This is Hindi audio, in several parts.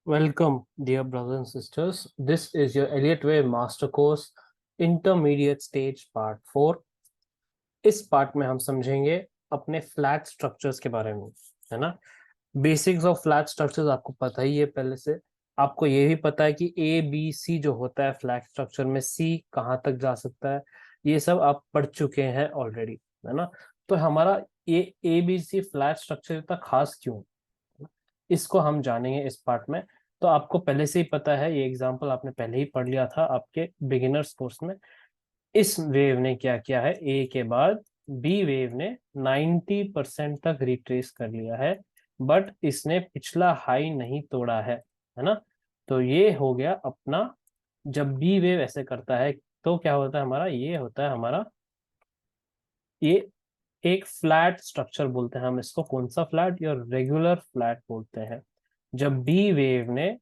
Welcome, dear brothers and sisters. This is your Elliott Wave Master Course Intermediate Stage Part 4. इस पार्ट में हम समझेंगे अपने फ्लैट स्ट्रक्चर्स के बारे में, है ना। बेसिक्स ऑफ फ्लैट स्ट्रक्चर्स आपको पता ही है पहले से। आपको ये भी पता है कि ए बी सी जो होता है फ्लैट स्ट्रक्चर में, सी कहाँ तक जा सकता है, ये सब आप पढ़ चुके हैं ऑलरेडी, है ना। तो हमारा ये A B C flat structure इतना खास क्यों, इसको हम जानेंगे इस पार्ट में। तो आपको पहले से ही पता है, ये एग्जांपल आपने पहले ही पढ़ लिया था आपके बिगिनर्स कोर्स में। इस वेव ने क्या किया है, ए के बाद बी वेव ने 90% तक रिट्रेस कर लिया है, बट इसने पिछला हाई नहीं तोड़ा है ना। तो ये हो गया अपना, जब बी वेव ऐसे करता है तो क्या होता है हमारा, ये होता है हमारा, ये एक फ्लैट स्ट्रक्चर बोलते हैं हम इसको। कौन सा फ्लैट, या रेगुलर फ्लैट बोलते हैं, जब बी वेव ने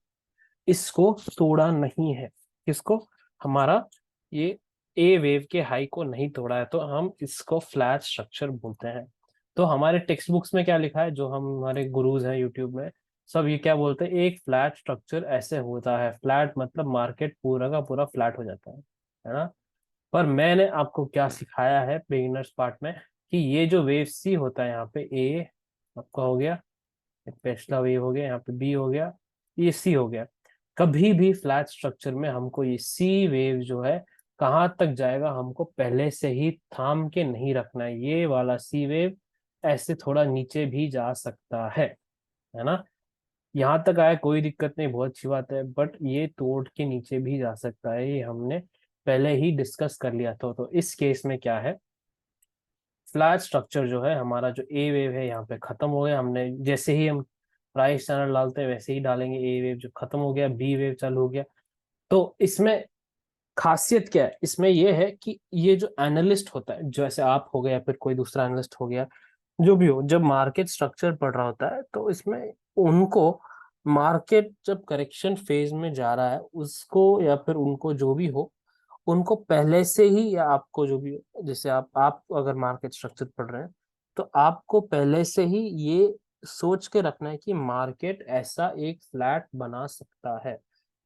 इसको तोड़ा नहीं है। किसको, हमारा ये ए वेव के हाई को नहीं तोड़ा है, तो हम इसको फ्लैट स्ट्रक्चर बोलते हैं। तो हमारे टेक्स्ट बुक्स में क्या लिखा है, जो हम हमारे गुरुज हैं यूट्यूब में, सब ये क्या बोलते हैं, एक फ्लैट स्ट्रक्चर ऐसे होता है। फ्लैट मतलब मार्केट पूरा का पूरा फ्लैट हो जाता है ना। पर मैंने आपको क्या सिखाया है बिगिनर्स पार्ट में, कि ये जो वेव सी होता है, यहाँ पे ए आपका हो गया, पिछला वेव हो गया, यहाँ पे बी हो गया, ये सी हो गया। कभी भी फ्लैट स्ट्रक्चर में हमको ये सी वेव जो है कहाँ तक जाएगा, हमको पहले से ही थाम के नहीं रखना है। ये वाला सी वेव ऐसे थोड़ा नीचे भी जा सकता है ना। यहाँ तक आया कोई दिक्कत नहीं, बहुत अच्छी बात है, बट ये तोड़ के नीचे भी जा सकता है, ये हमने पहले ही डिस्कस कर लिया था। तो इस केस में क्या है, फ्लैट स्ट्रक्चर जो है हमारा, जो ए वेव है यहाँ पे खत्म हो गया। हमने जैसे ही हम प्राइस चैनल डालते हैं वैसे ही डालेंगे, ए वेव जो खत्म हो गया, बी वेव चालू हो गया। तो इसमें खासियत क्या है, इसमें ये है कि ये जो एनालिस्ट होता है, जैसे आप हो गया या फिर कोई दूसरा एनालिस्ट हो गया, जो भी हो, जब मार्केट स्ट्रक्चर पढ़ रहा होता है तो इसमें उनको मार्केट जब करेक्शन फेज में जा रहा है उसको, या फिर उनको जो भी हो, उनको पहले से ही, या आपको जो भी, जैसे आप अगर मार्केट स्ट्रक्चर पढ़ रहे हैं तो आपको पहले से ही ये सोच के रखना है कि मार्केट ऐसा एक फ्लैट बना सकता है।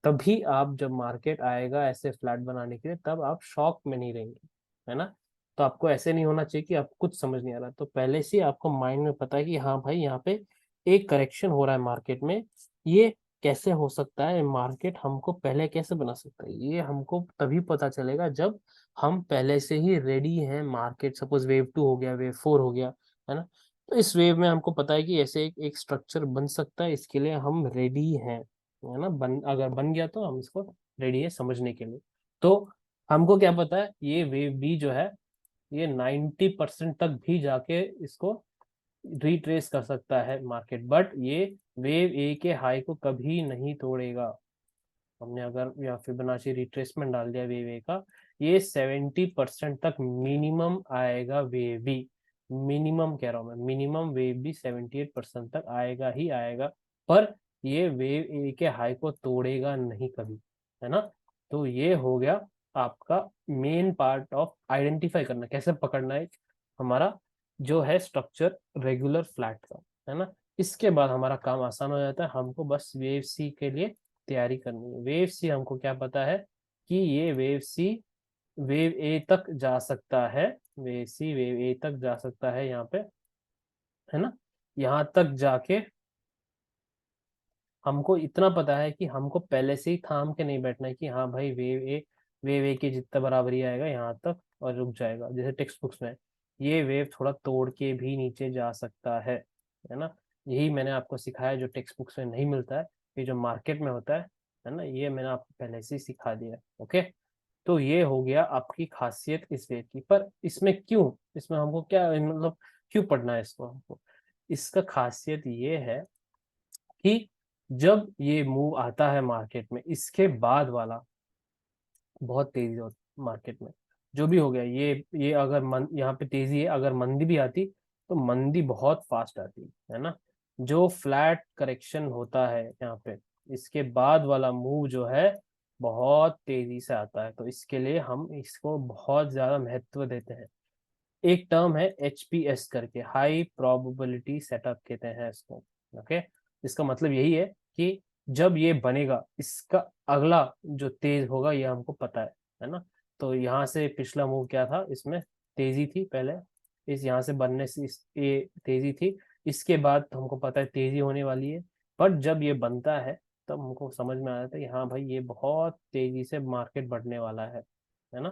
तभी आप, जब मार्केट आएगा ऐसे फ्लैट बनाने के लिए, तब आप शॉक में नहीं रहेंगे, है ना। तो आपको ऐसे नहीं होना चाहिए कि आपको कुछ समझ नहीं आ रहा, तो पहले से ही आपको माइंड में पता है कि हाँ भाई, यहाँ पे एक करेक्शन हो रहा है मार्केट में, ये कैसे हो सकता है, मार्केट हमको पहले कैसे बना सकता है, ये हमको तभी पता चलेगा जब हम पहले से ही रेडी हैं। मार्केट सपोज वेव 2 हो गया, वेव 4 हो गया, है ना। तो इस वेव में हमको पता है कि ऐसे एक स्ट्रक्चर बन सकता है, इसके लिए हम रेडी हैं, है ना। अगर बन गया तो हम इसको रेडी है समझने के लिए। तो हमको क्या पता है, ये वेव बी जो है ये 90% तक भी जाके इसको रिट्रेस कर सकता है मार्केट, बट ये वेव ए के हाई को कभी नहीं तोड़ेगा। हमने अगर या फिबोनाची रिट्रेसमेंट डाल दिया वेव ए का, ये 70% तक मिनिमम आएगा वेव बी। मिनिमम कह रहा हूं मैं, मिनिमम वेव बी 78% तक आएगा ही आएगा, पर ये वेव ए के हाई को तोड़ेगा नहीं कभी, है ना। तो ये हो गया आपका मेन पार्ट ऑफ आइडेंटिफाई करना, कैसे पकड़ना है हमारा जो है स्ट्रक्चर रेगुलर फ्लैट का, है ना। इसके बाद हमारा काम आसान हो जाता है, हमको बस वेव सी के लिए तैयारी करनी है। वेव सी हमको क्या पता है कि ये वेव सी वेव ए तक जा सकता है, वेव सी वेव ए तक जा सकता है यहाँ पे, है ना। यहाँ तक जाके हमको इतना पता है कि हमको पहले से ही थाम के नहीं बैठना है कि हाँ भाई वेव ए के जितना बराबरी आएगा यहाँ तक और रुक जाएगा। जैसे टेक्स्ट बुक्स में ये वेव थोड़ा तोड़ के भी नीचे जा सकता है ना। यही मैंने आपको सिखाया जो टेक्स्ट बुक्स में नहीं मिलता है, ये जो मार्केट में होता है ना, ये मैंने आपको पहले से ही सिखा दिया है। ओके, तो ये हो गया आपकी खासियत इस वेव की। पर इसमें क्यों, इसमें हमको क्या मतलब, क्यों पढ़ना है इसको हमको, इसका खासियत ये है कि जब ये मूव आता है मार्केट में, इसके बाद वाला बहुत तेजी होती मार्केट में, जो भी हो गया, ये अगर यहाँ पे तेजी है, अगर मंदी भी आती तो मंदी बहुत फास्ट आती है ना। जो फ्लैट करेक्शन होता है यहाँ पे, इसके बाद वाला मूव जो है बहुत तेजी से आता है, तो इसके लिए हम इसको बहुत ज्यादा महत्व देते हैं। एक टर्म है HPS करके, हाई प्रोबेबिलिटी सेटअप कहते हैं इसको। ओके, इसका मतलब यही है कि जब ये बनेगा इसका अगला जो तेज होगा ये हमको पता है ना। तो यहाँ से पिछला मूव क्या था, इसमें तेजी थी पहले, इस यहाँ से बनने से ये तेजी थी, इसके बाद तो हमको पता है तेजी होने वाली है। पर जब ये बनता है तब हमको समझ में आ जाता है कि हाँ भाई ये बहुत तेजी से मार्केट बढ़ने वाला है ना।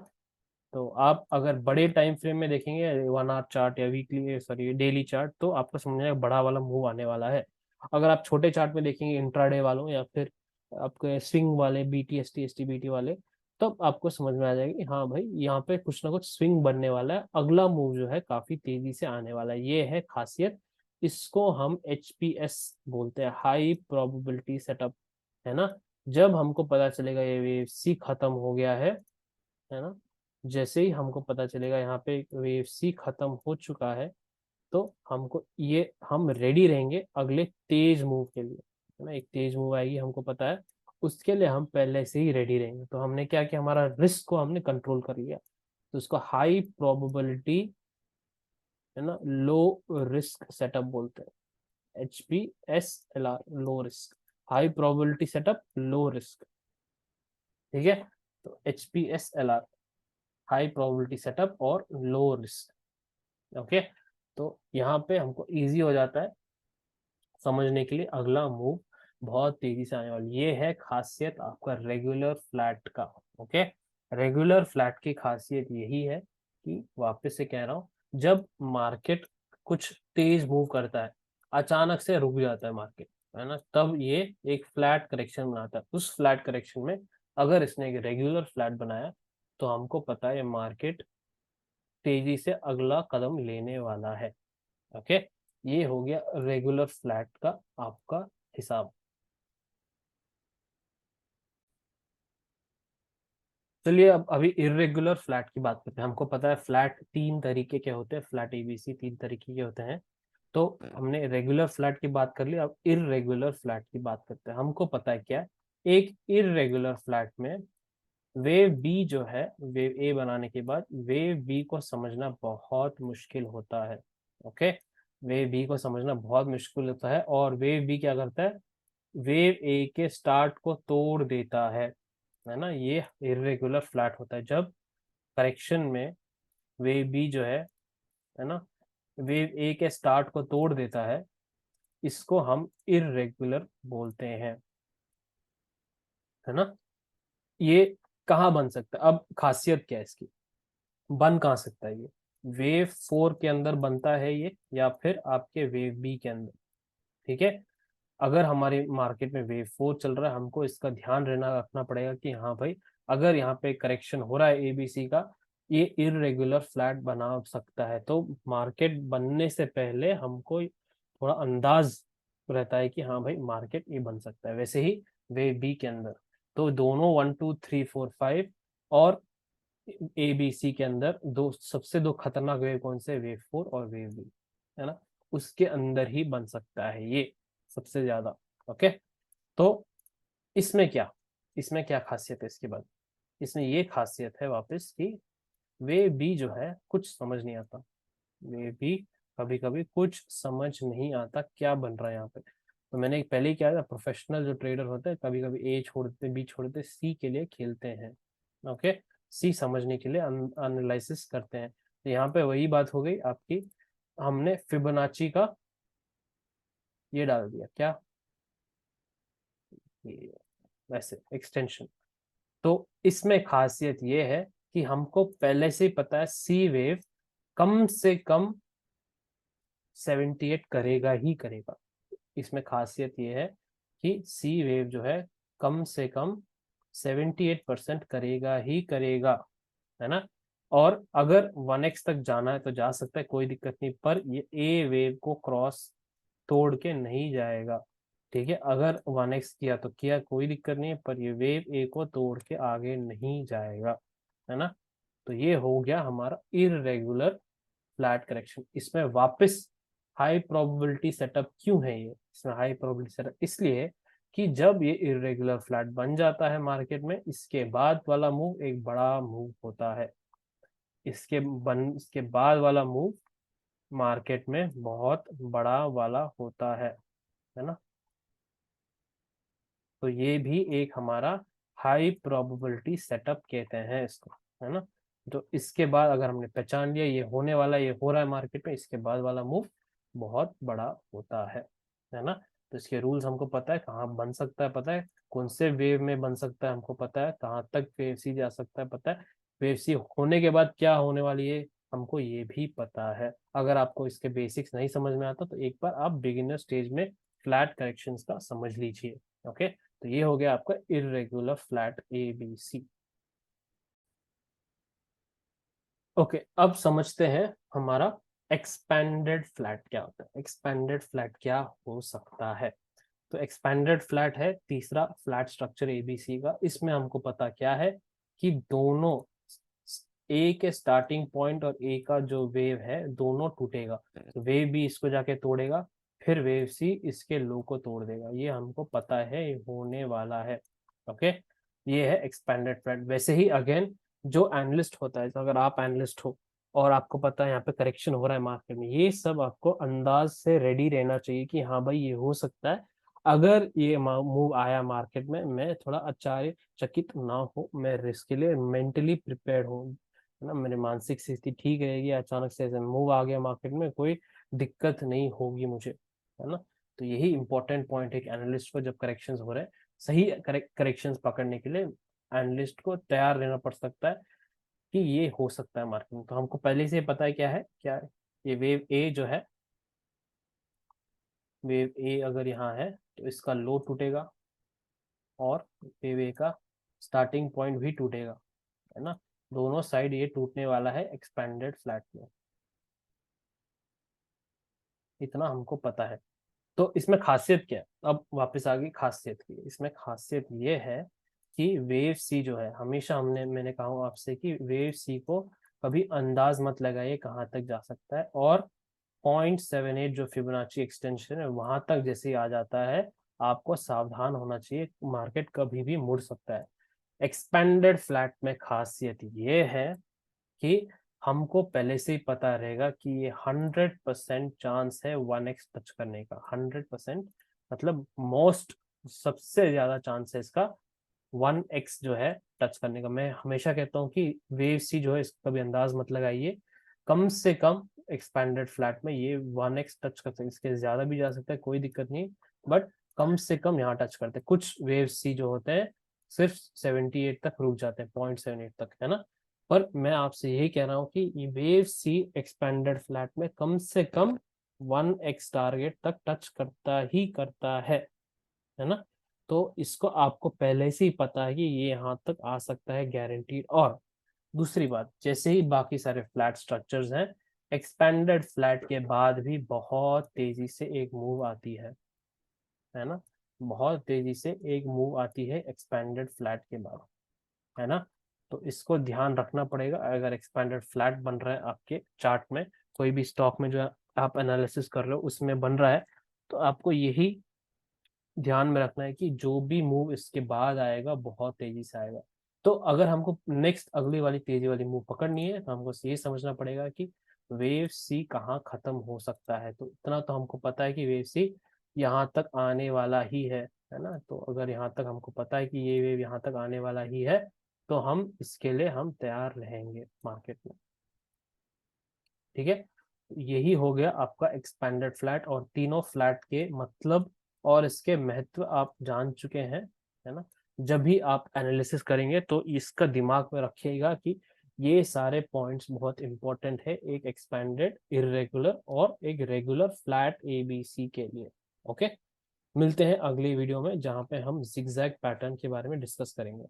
तो आप अगर बड़े टाइम फ्रेम में देखेंगे 1 आवर चार्ट या वीकली सॉरी डेली चार्ट, तो आपको समझ में आएगा बड़ा वाला मूव आने वाला है। अगर आप छोटे चार्ट में देखेंगे इंट्राडे वालों या फिर आपके स्विंग वाले बीटी एस टी बीटी वाले, तब आपको समझ में आ जाएगा कि हाँ भाई यहाँ पे कुछ ना कुछ स्विंग बनने वाला है, अगला मूव जो है काफी तेजी से आने वाला है। ये है खासियत, इसको हम HPS बोलते हैं, हाई प्रोबेबिलिटी सेटअप, है ना। जब हमको पता चलेगा ये वेव सी खत्म हो गया है ना, जैसे ही हमको पता चलेगा यहाँ पे वेव सी खत्म हो चुका है, तो हमको ये हम रेडी रहेंगे अगले तेज मूव के लिए, है ना। एक तेज मूव आएगी हमको पता है, उसके लिए हम पहले से ही रेडी रहेंगे। तो हमने क्या किया, हमारा रिस्क को हमने कंट्रोल कर लिया, तो उसको हाई प्रोबेबिलिटी, है ना, लो रिस्क सेटअप बोलते हैं, HPSLR, low risk, high probability setup low risk, ठीक है। तो HPSLR, हाई प्रोबेबिलिटी सेटअप और लो रिस्क, ओके। तो यहाँ पे हमको इजी हो जाता है समझने के लिए अगला मूव बहुत तेजी से आने वाली, ये है खासियत आपका रेगुलर फ्लैट का, ओके। रेगुलर फ्लैट की खासियत यही है कि वापस से कह रहा हूँ, जब मार्केट कुछ तेज मूव करता है, अचानक से रुक जाता है मार्केट, है ना, तब ये एक फ्लैट करेक्शन बनाता है। उस फ्लैट करेक्शन में अगर इसने एक रेगुलर फ्लैट बनाया, तो हमको पता है मार्केट तेजी से अगला कदम लेने वाला है, ओके। ये हो गया रेगुलर फ्लैट का आपका हिसाब। चलिए अब अभी इरेगुलर फ्लैट की बात करते हैं। हमको पता है फ्लैट तीन तरीके के होते हैं, फ्लैट ABC तीन तरीके के होते हैं। तो हमने रेगुलर फ्लैट की बात कर ली, अब इरेगुलर फ्लैट की बात करते हैं। हमको पता है क्या, एक इरेगुलर फ्लैट में वेव बी जो है, वेव ए बनाने के बाद वेव बी को समझना बहुत मुश्किल होता है, ओके। वेव बी को समझना बहुत मुश्किल होता है, और वेव बी क्या करता है, वेव ए के स्टार्ट को तोड़ देता है ना। ये इरेगुलर फ्लैट होता है जब करेक्शन में वेव बी जो है ना, वेव ए के स्टार्ट को तोड़ देता है, इसको हम इरेगुलर बोलते हैं, है ना। ये कहाँ बन सकता है, अब खासियत क्या है इसकी, बन कहाँ सकता है ये, वेव 4 के अंदर बनता है ये, या फिर आपके वेव बी के अंदर, ठीक है। अगर हमारी मार्केट में वेव 4 चल रहा है, हमको इसका ध्यान रहना रखना पड़ेगा कि हाँ भाई, अगर यहाँ पे करेक्शन हो रहा है ABC का, ये इरेगुलर फ्लैट बना सकता है। तो मार्केट बनने से पहले हमको थोड़ा अंदाज रहता है कि हाँ भाई मार्केट ये बन सकता है। वैसे ही वेव बी के अंदर, तो दोनों 1 2 3 4 5 और ABC के अंदर दो खतरनाक वेव कौन से, वेव 4 और वेव बी, है ना, उसके अंदर ही बन सकता है ये सबसे ज्यादा, ओके। तो इसमें क्या खासियत है इसके बाद, इसमें ये खासियत है वापस कि वे भी जो है कुछ समझ नहीं आता, वे भी कभी कभी कुछ समझ नहीं आता क्या बन रहा है यहाँ पे। तो मैंने पहले ही क्या था, प्रोफेशनल जो ट्रेडर होते हैं कभी कभी A छोड़ते B छोड़ते C के लिए खेलते हैं, ओके। C समझने के लिए एनालिसिस करते हैं। तो यहाँ पे वही बात हो गई आपकी, हमने फिबोनाची का ये डाल दिया क्या, ये वैसे एक्सटेंशन। तो इसमें खासियत ये है कि हमको पहले से ही पता है सी वेव कम से कम 78 करेगा ही करेगा। इसमें खासियत ये है कि सी वेव जो है कम से कम 78% करेगा ही करेगा, है ना। और अगर 1x तक जाना है तो जा सकता है, कोई दिक्कत नहीं, पर ये ए वेव को क्रॉस तोड़ के नहीं जाएगा, ठीक है। अगर 1x किया तो किया, कोई दिक्कत नहीं है, पर ये वेव ए को तोड़ के आगे नहीं जाएगा, है ना। तो ये हो गया हमारा इरेगुलर फ्लैट करेक्शन। इसमें वापस हाई प्रोबेबिलिटी सेटअप क्यों है, ये इसमें हाई प्रोबेबिलिटी सेटअप इसलिए कि जब ये इरेगुलर फ्लैट बन जाता है मार्केट में, इसके बाद वाला मूव एक बड़ा मूव होता है। इसके बाद वाला मूव मार्केट में बहुत बड़ा वाला होता है ना। तो ये भी एक हमारा हाई प्रोबेबिलिटी सेटअप कहते हैं इसको, है ना। तो इसके बाद अगर हमने पहचान लिया ये होने वाला, ये हो रहा है मार्केट में, इसके बाद वाला मूव बहुत बड़ा होता है ना। तो इसके रूल्स हमको पता है, कहाँ बन सकता है पता है, कौन से वेव में बन सकता है हमको पता है, कहाँ तक वेव सी जा सकता है पता है, वेव सी होने के बाद क्या होने वाली है हमको ये भी पता है। अगर आपको इसके बेसिक्स नहीं समझ में आता तो एक बार आप बिगिनर स्टेज में फ्लैट करेक्शंस का समझ लीजिए। ओके, तो ये हो गया आपका इर्रेगुलर फ्लैट ABC। ओके, अब समझते हैं हमारा एक्सपेंडेड फ्लैट क्या होता है। एक्सपेंडेड फ्लैट क्या हो सकता है, तो एक्सपेंडेड फ्लैट है तीसरा फ्लैट स्ट्रक्चर ABC का। इसमें हमको पता क्या है कि दोनों ए के स्टार्टिंग पॉइंट और ए का जो वेव है दोनों टूटेगा, तो वेव भी इसको जाके तोड़ेगा, फिर वेव सी इसके लो को तोड़ देगा, ये हमको पता है ये होने वाला है। ओके, ये है एक्सपेंडेड फ्लैट। वैसे ही अगेन जो एनालिस्ट होता है, तो अगर आप एनालिस्ट हो और आपको पता है यहाँ पे करेक्शन हो रहा है मार्केट में, ये सब आपको अंदाज से रेडी रहना चाहिए कि हाँ भाई ये हो सकता है। अगर ये मूव आया मार्केट में, मैं थोड़ा आश्चर्यचकित ना हो, मैं रिस्क के लिए मेंटली प्रिपेयर्ड हूँ, है ना, मेरी मानसिक स्थिति ठीक रहेगी। अचानक से ऐसे मूव आ गया मार्केट में, कोई दिक्कत नहीं होगी मुझे, है ना। तो यही इंपॉर्टेंट पॉइंट है कि एनालिस्ट को जब करेक्शंस हो रहे हैं, सही करेक्शंस पकड़ने के लिए एनालिस्ट को तैयार रहना पड़ सकता है कि ये हो सकता है मार्केट में। तो हमको पहले से पता है क्या है, ये वेव ए जो है, वेव ए अगर यहाँ है तो इसका लो टूटेगा और वेव ए का स्टार्टिंग पॉइंट भी टूटेगा, है ना। दोनों साइड ये टूटने वाला है एक्सपेंडेड फ्लैट में, इतना हमको पता है। तो इसमें खासियत क्या है, अब वापस आ गई खासियत की। इसमें खासियत ये है कि वेव सी जो है, हमेशा मैंने कहा हूं आपसे कि वेव सी को कभी अंदाज मत लगाइए कहाँ तक जा सकता है, और 0.78 जो फिबोनाची एक्सटेंशन है वहां तक जैसे ही आ जाता है आपको सावधान होना चाहिए, मार्केट कभी भी मुड़ सकता है। एक्सपेंडेड फ्लैट में खासियत ये है कि हमको पहले से ही पता रहेगा कि ये 100% चांस है 1x टच करने का। 100% मतलब मोस्ट, सबसे ज्यादा चांस है इसका 1x जो है टच करने का। मैं हमेशा कहता हूँ कि वेव सी जो है इसका कभी अंदाज मत लगाइए, कम से कम एक्सपैंडेड फ्लैट में ये 1x टच कर सकते हैं, इसके ज्यादा भी जा सकता है कोई दिक्कत नहीं, बट कम से कम यहाँ टच करते हैं। कुछ वेव सी जो होते हैं सिर्फ 78 तक रुक जाते हैं, 0.78 तक, है ना। पर मैं आपसे यही कह रहा हूँ कि ये वेव सी एक्सपेंडेड फ्लैट में कम से कम 1x टारगेट तक टच करता ही करता है ना। तो इसको आपको पहले से ही पता है कि ये यहाँ तक आ सकता है गारंटीड। और दूसरी बात, जैसे ही बाकी सारे फ्लैट स्ट्रक्चर्स हैं, एक्सपेंडेड फ्लैट के बाद भी बहुत तेजी से एक मूव आती है ना, बहुत तेजी से एक मूव आती है एक्सपेंडेड फ्लैट के बाद, है ना। तो इसको ध्यान रखना पड़ेगा। अगर एक्सपेंडेड फ्लैट बन रहा है आपके चार्ट में, कोई भी स्टॉक में जो आप एनालिसिस कर रहे हो उसमें बन रहा है, तो आपको यही ध्यान में रखना है कि जो भी मूव इसके बाद आएगा बहुत तेजी से आएगा। तो अगर हमको नेक्स्ट अगली वाली तेजी वाली मूव पकड़नी है तो हमको ये समझना पड़ेगा कि वेव सी कहाँ खत्म हो सकता है। तो इतना तो हमको पता है कि वेव सी यहाँ तक आने वाला ही है ना। तो अगर यहाँ तक हमको पता है कि ये वेव यहाँ तक आने वाला ही है, तो हम इसके लिए हम तैयार रहेंगे मार्केट में, ठीक है। यही हो गया आपका एक्सपेंडेड फ्लैट, और तीनों फ्लैट के मतलब और इसके महत्व आप जान चुके हैं, है ना। जब भी आप एनालिसिस करेंगे तो इसका दिमाग में रखिएगा कि ये सारे पॉइंट्स बहुत इंपॉर्टेंट है एक एक्सपेंडेड, इरेगुलर और एक रेगुलर फ्लैट ABC के लिए। ओके, मिलते हैं अगली वीडियो में जहां पे हम जिगजैग पैटर्न के बारे में डिस्कस करेंगे।